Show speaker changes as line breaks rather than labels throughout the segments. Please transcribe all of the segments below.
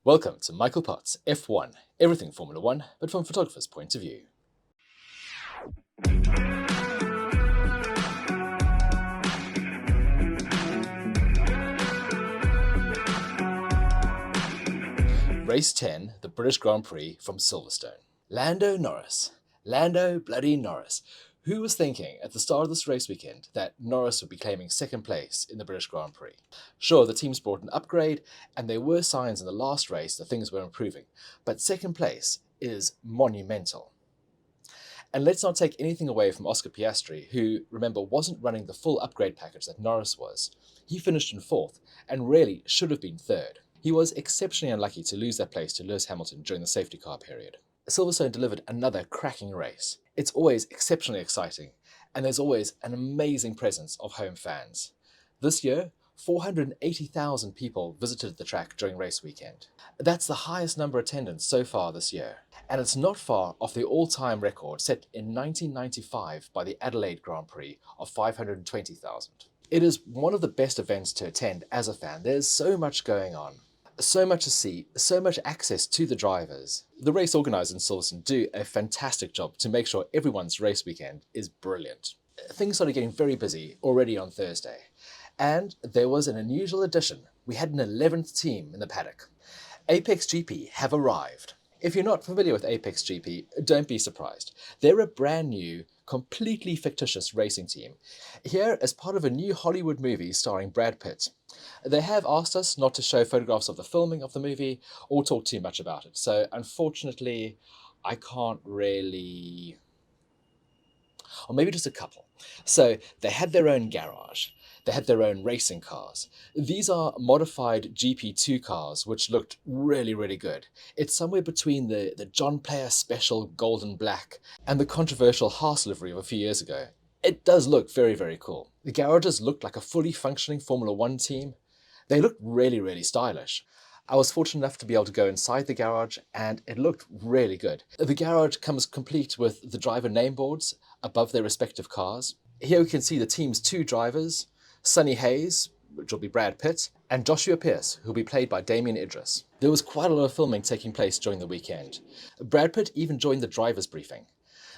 Welcome to Michael Potts F1, everything Formula One, but from a photographer's point of view. Race 10, the British Grand Prix from Silverstone. Lando Norris. Lando bloody Norris. Who was thinking at the start of this race weekend that Norris would be claiming second place in the British Grand Prix? Sure, the teams brought an upgrade, and there were signs in the last race that things were improving, but second place is monumental. And let's not take anything away from Oscar Piastri, who, remember, wasn't running the full upgrade package that Norris was. He finished in fourth, and really should have been third. He was exceptionally unlucky to lose that place to Lewis Hamilton during the safety car period. Silverstone delivered another cracking race. It's always exceptionally exciting, and there's always an amazing presence of home fans. This year, 480,000 people visited the track during race weekend. That's the highest number attendance so far this year, and it's not far off the all-time record set in 1995 by the Adelaide Grand Prix of 520,000. It is one of the best events to attend as a fan. There's so much going on. So much to see, so much access to the drivers. The race organisers in Silverstone do a fantastic job to make sure everyone's race weekend is brilliant. Things started getting very busy already on Thursday, and there was an unusual addition. We had an 11th team in the paddock. Apex GP have arrived. If you're not familiar with Apex GP, don't be surprised. They're a brand new, completely fictitious racing team, here as part of a new Hollywood movie starring Brad Pitt. They have asked us not to show photographs of the filming of the movie or talk too much about it, so unfortunately I can't really... or maybe just a couple. So they had their own garage. They had their own racing cars. These are modified GP2 cars, which looked really, really good. It's somewhere between the John Player Special Golden Black and the controversial Haas livery of a few years ago. It does look very, very cool. The garages looked like a fully functioning Formula One team. They looked really, really stylish. I was fortunate enough to be able to go inside the garage, and it looked really good. The garage comes complete with the driver name boards above their respective cars. Here we can see the team's two drivers, Sonny Hayes, which will be Brad Pitt, and Joshua Pierce, who will be played by Damien Idris. There was quite a lot of filming taking place during the weekend. Brad Pitt even joined the driver's briefing.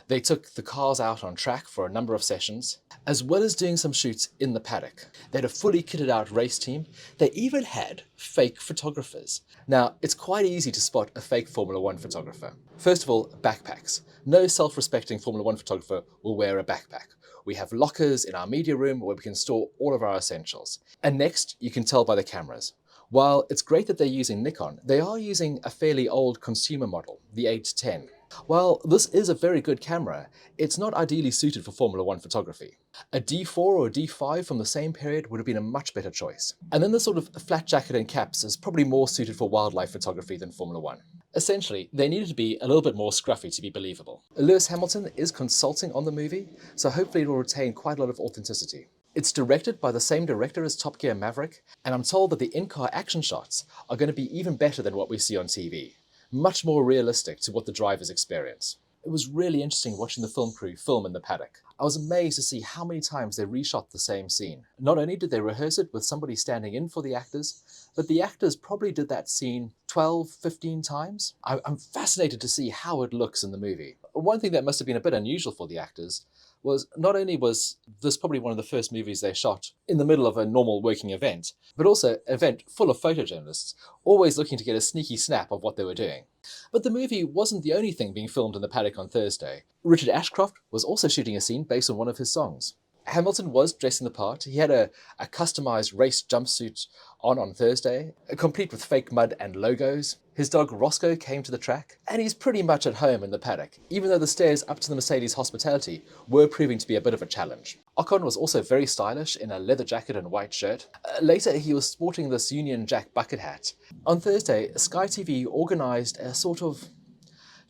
They took the cars out on track for a number of sessions, as well as doing some shoots in the paddock. They had a fully kitted out race team. They even had fake photographers. Now, it's quite easy to spot a fake Formula One photographer. First of all, backpacks. No self-respecting Formula One photographer will wear a backpack. We have lockers in our media room where we can store all of our essentials. And next, you can tell by the cameras. While it's great that they're using Nikon, they are using a fairly old consumer model, the 810. While this is a very good camera, it's not ideally suited for Formula One photography. A D4 or a D5 from the same period would have been a much better choice. And then the sort of flat jacket and caps is probably more suited for wildlife photography than Formula One. Essentially, they needed to be a little bit more scruffy to be believable. Lewis Hamilton is consulting on the movie, so hopefully it will retain quite a lot of authenticity. It's directed by the same director as Top Gear Maverick, and I'm told that the in-car action shots are going to be even better than what we see on TV. Much more realistic to what the drivers experience. It was really interesting watching the film crew film in the paddock. I was amazed to see how many times they reshot the same scene. Not only did they rehearse it with somebody standing in for the actors, but the actors probably did that scene 12, 15 times. I'm fascinated to see how it looks in the movie. One thing that must have been a bit unusual for the actors was not only was this probably one of the first movies they shot in the middle of a normal working event, but also an event full of photojournalists, always looking to get a sneaky snap of what they were doing. But the movie wasn't the only thing being filmed in the paddock on Thursday. Richard Ashcroft was also shooting a scene based on one of his songs. Hamilton was dressing the part. He had a customized race jumpsuit on Thursday, complete with fake mud and logos. His dog Roscoe came to the track, and he's pretty much at home in the paddock, even though the stairs up to the Mercedes hospitality were proving to be a bit of a challenge. Ocon was also very stylish in a leather jacket and white shirt. Later, he was sporting this Union Jack bucket hat. On Thursday, Sky TV organised a sort of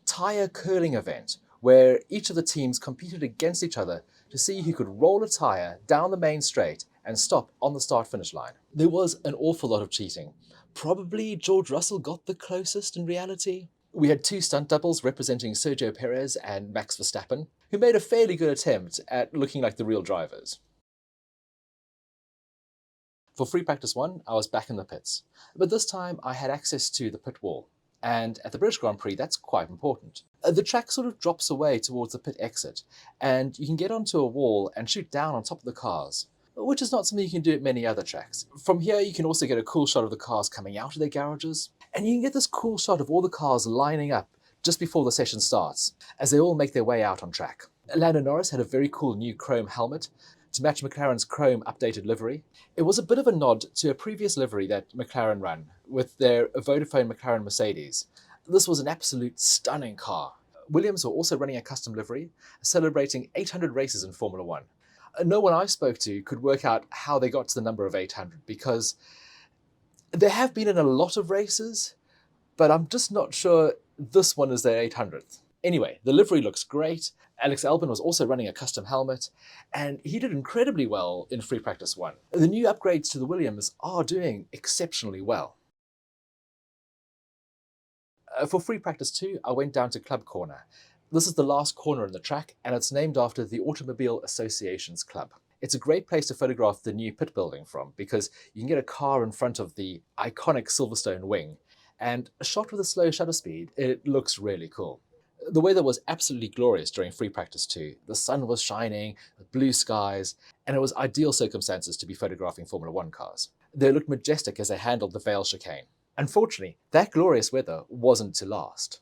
tyre curling event where each of the teams competed against each other to see who could roll a tyre down the main straight and stop on the start-finish line. There was an awful lot of cheating. Probably George Russell got the closest in reality. We had two stunt doubles representing Sergio Perez and Max Verstappen, who made a fairly good attempt at looking like the real drivers. For free practice 1, I was back in the pits, but this time I had access to the pit wall. And at the British Grand Prix, that's quite important. The track sort of drops away towards the pit exit, and you can get onto a wall and shoot down on top of the cars, which is not something you can do at many other tracks. From here, you can also get a cool shot of the cars coming out of their garages, and you can get this cool shot of all the cars lining up just before the session starts, as they all make their way out on track. Lando Norris had a very cool new chrome helmet to match McLaren's chrome updated livery. It was a bit of a nod to a previous livery that McLaren ran with their Vodafone McLaren Mercedes. This was an absolute stunning car. Williams were also running a custom livery, celebrating 800 races in Formula One. No one I spoke to could work out how they got to the number of 800 because they have been in a lot of races, but I'm just not sure this one is their 800th. Anyway, the livery looks great. Alex Albon was also running a custom helmet, and he did incredibly well in free practice 1. The new upgrades to the Williams are doing exceptionally well. For free practice 2, I went down to Club Corner. This is the last corner in the track, and it's named after the Automobile Association's club. It's a great place to photograph the new pit building from because you can get a car in front of the iconic Silverstone wing, and shot with a slow shutter speed, it looks really cool. The weather was absolutely glorious during free practice 2. The sun was shining, blue skies, and it was ideal circumstances to be photographing Formula 1 cars. They looked majestic as they handled the Vale chicane. Unfortunately, that glorious weather wasn't to last.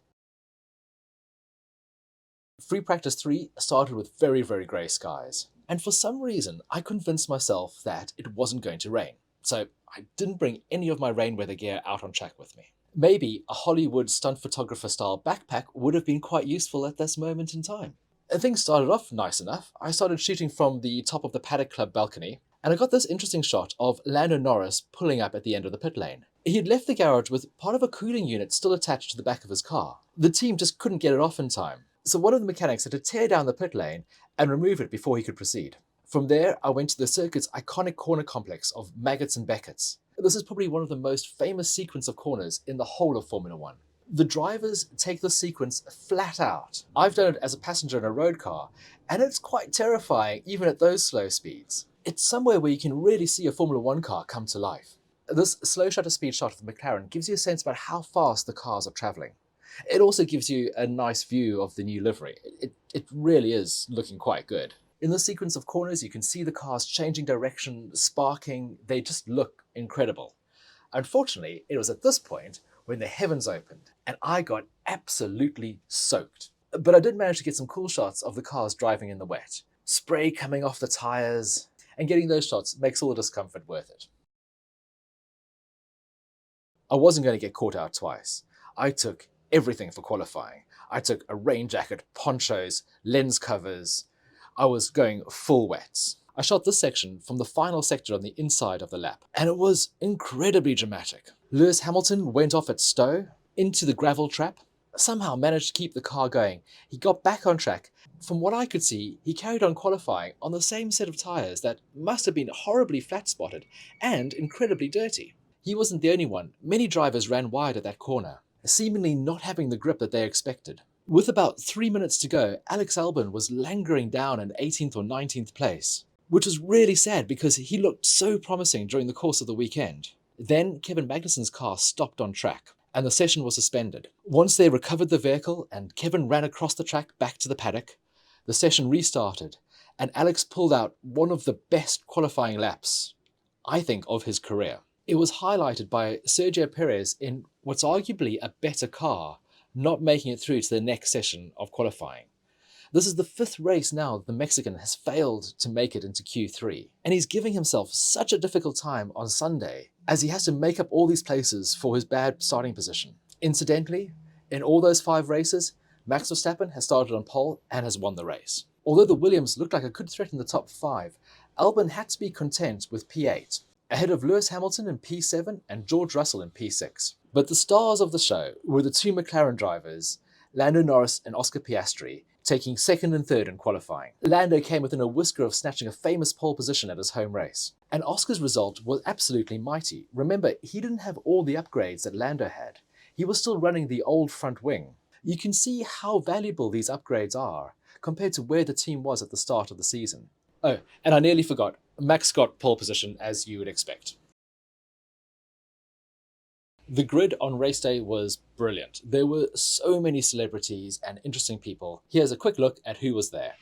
Free practice 3 started with very, very grey skies, and for some reason I convinced myself that it wasn't going to rain, so I didn't bring any of my rain weather gear out on track with me. Maybe a Hollywood stunt photographer style backpack would have been quite useful at this moment in time. Things started off nice enough. I started shooting from the top of the Paddock Club balcony, and I got this interesting shot of Lando Norris pulling up at the end of the pit lane. He had left the garage with part of a cooling unit still attached to the back of his car. The team just couldn't get it off in time, so one of the mechanics had to tear down the pit lane and remove it before he could proceed. From there, I went to the circuit's iconic corner complex of Maggotts and Beckett's. This is probably one of the most famous sequence of corners in the whole of Formula One. The drivers take this sequence flat out. I've done it as a passenger in a road car, and it's quite terrifying even at those slow speeds. It's somewhere where you can really see a Formula One car come to life. This slow shutter speed shot of the McLaren gives you a sense about how fast the cars are travelling. It also gives you a nice view of the new livery. It really is looking quite good. In this sequence of corners, you can see the cars changing direction, sparking. They just look incredible. Unfortunately, it was at this point when the heavens opened and I got absolutely soaked. But I did manage to get some cool shots of the cars driving in the wet. Spray coming off the tyres, and getting those shots makes all the discomfort worth it. I wasn't going to get caught out twice. I took everything for qualifying. I took a rain jacket, ponchos, lens covers. I was going full wets. I shot this section from the final sector on the inside of the lap, and it was incredibly dramatic. Lewis Hamilton went off at Stowe, into the gravel trap, somehow managed to keep the car going. He got back on track. From what I could see, he carried on qualifying on the same set of tyres that must have been horribly flat-spotted and incredibly dirty. He wasn't the only one. Many drivers ran wide at that corner, seemingly not having the grip that they expected. With about 3 minutes to go, Alex Albon was lingering down in 18th or 19th place, which was really sad because he looked so promising during the course of the weekend. Then Kevin Magnussen's car stopped on track, and the session was suspended. Once they recovered the vehicle and Kevin ran across the track back to the paddock, the session restarted, and Alex pulled out one of the best qualifying laps, I think, of his career. It was highlighted by Sergio Perez in what's arguably a better car, not making it through to the next session of qualifying. This is the 5th race now that the Mexican has failed to make it into Q3, and he's giving himself such a difficult time on Sunday as he has to make up all these places for his bad starting position. Incidentally, in all those 5 races, Max Verstappen has started on pole and has won the race. Although the Williams looked like it could threaten the top 5, Albon had to be content with P8, ahead of Lewis Hamilton in P7 and George Russell in P6. But the stars of the show were the 2 McLaren drivers, Lando Norris and Oscar Piastri, taking 2nd and 3rd in qualifying. Lando came within a whisker of snatching a famous pole position at his home race. And Oscar's result was absolutely mighty. Remember, he didn't have all the upgrades that Lando had. He was still running the old front wing. You can see how valuable these upgrades are compared to where the team was at the start of the season. Oh, and I nearly forgot, Max got pole position as you would expect. The grid on race day was brilliant. There were so many celebrities and interesting people. Here's a quick look at who was there.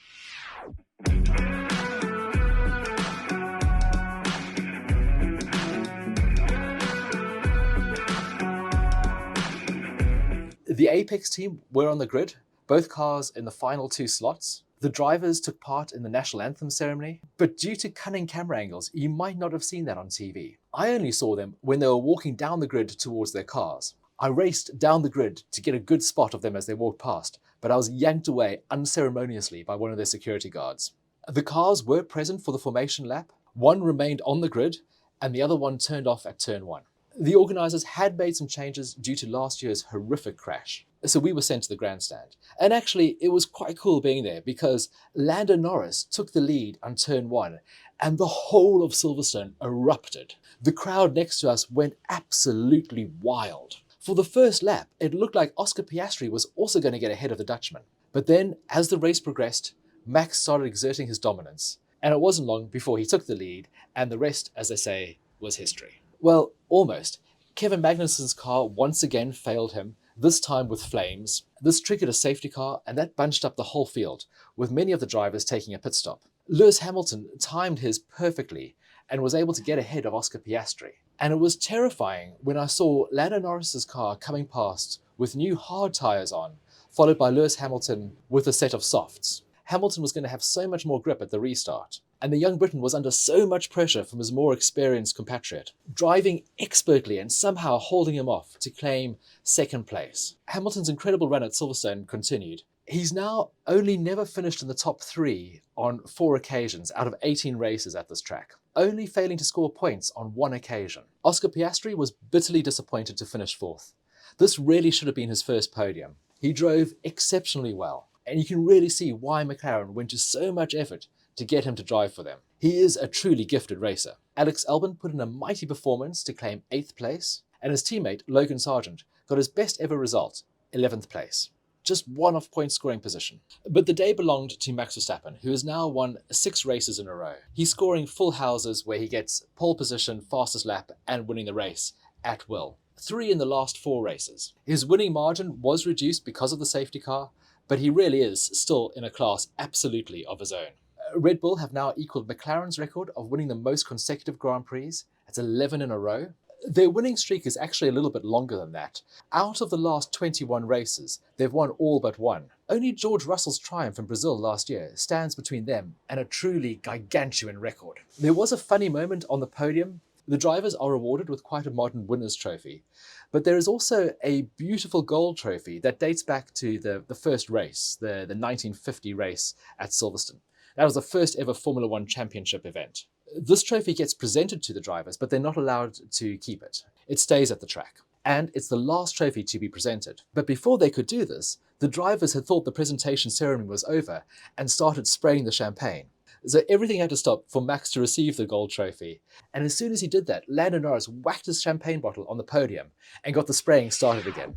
The Apex team were on the grid, both cars in the final 2 slots. The drivers took part in the national anthem ceremony, but due to cunning camera angles, you might not have seen that on TV. I only saw them when they were walking down the grid towards their cars. I raced down the grid to get a good spot of them as they walked past, but I was yanked away unceremoniously by one of their security guards. The cars were present for the formation lap. One remained on the grid, and the other one turned off at turn 1. The organisers had made some changes due to last year's horrific crash, so we were sent to the grandstand. And actually, it was quite cool being there because Lando Norris took the lead on turn 1 and the whole of Silverstone erupted. The crowd next to us went absolutely wild. For the first lap, it looked like Oscar Piastri was also going to get ahead of the Dutchman. But then, as the race progressed, Max started exerting his dominance, and it wasn't long before he took the lead, and the rest, as they say, was history. Well, almost. Kevin Magnussen's car once again failed him, this time with flames. This triggered a safety car, and that bunched up the whole field, with many of the drivers taking a pit stop. Lewis Hamilton timed his perfectly and was able to get ahead of Oscar Piastri. And it was terrifying when I saw Lando Norris's car coming past with new hard tyres on, followed by Lewis Hamilton with a set of softs. Hamilton was going to have so much more grip at the restart, and the young Briton was under so much pressure from his more experienced compatriot, driving expertly and somehow holding him off to claim second place. Hamilton's incredible run at Silverstone continued. He's now only never finished in the top 3 on 4 occasions out of 18 races at this track, only failing to score points on 1 occasion. Oscar Piastri was bitterly disappointed to finish 4th. This really should have been his first podium. He drove exceptionally well, and you can really see why McLaren went to so much effort to get him to drive for them. He is a truly gifted racer. Alex Albon put in a mighty performance to claim 8th place, and his teammate Logan Sargent got his best ever result, 11th place. Just 1 off point scoring position. But the day belonged to Max Verstappen, who has now won 6 races in a row. He's scoring full houses where he gets pole position, fastest lap, and winning the race at will. 3 in the last 4 races. His winning margin was reduced because of the safety car, but he really is still in a class absolutely of his own. Red Bull have now equalled McLaren's record of winning the most consecutive Grand Prix. It's 11 in a row. Their winning streak is actually a little bit longer than that. Out of the last 21 races, they've won all but 1. Only George Russell's triumph in Brazil last year stands between them and a truly gargantuan record. There was a funny moment on the podium. The drivers are rewarded with quite a modern winner's trophy, but there is also a beautiful gold trophy that dates back to the first race, the 1950 race at Silverstone. That was the first ever Formula One championship event. This trophy gets presented to the drivers, but they're not allowed to keep it. It stays at the track. And it's the last trophy to be presented. But before they could do this, the drivers had thought the presentation ceremony was over and started spraying the champagne. So everything had to stop for Max to receive the gold trophy. And as soon as he did that, Lando Norris whacked his champagne bottle on the podium and got the spraying started again.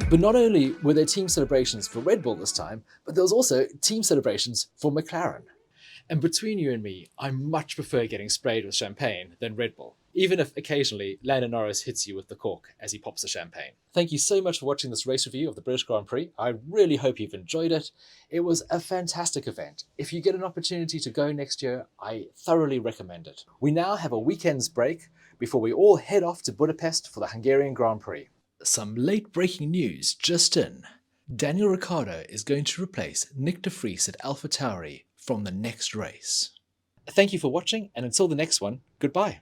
But not only were there team celebrations for Red Bull this time, but there was also team celebrations for McLaren. And between you and me, I much prefer getting sprayed with champagne than Red Bull, even if occasionally Lando Norris hits you with the cork as he pops the champagne. Thank you so much for watching this race review of the British Grand Prix. I really hope you've enjoyed it. It was a fantastic event. If you get an opportunity to go next year, I thoroughly recommend it. We now have a weekend's break before we all head off to Budapest for the Hungarian Grand Prix. Some late breaking news just in. Daniel Ricciardo is going to replace Nick de Vries at AlphaTauri from the next race. Thank you for watching, and until the next one, goodbye.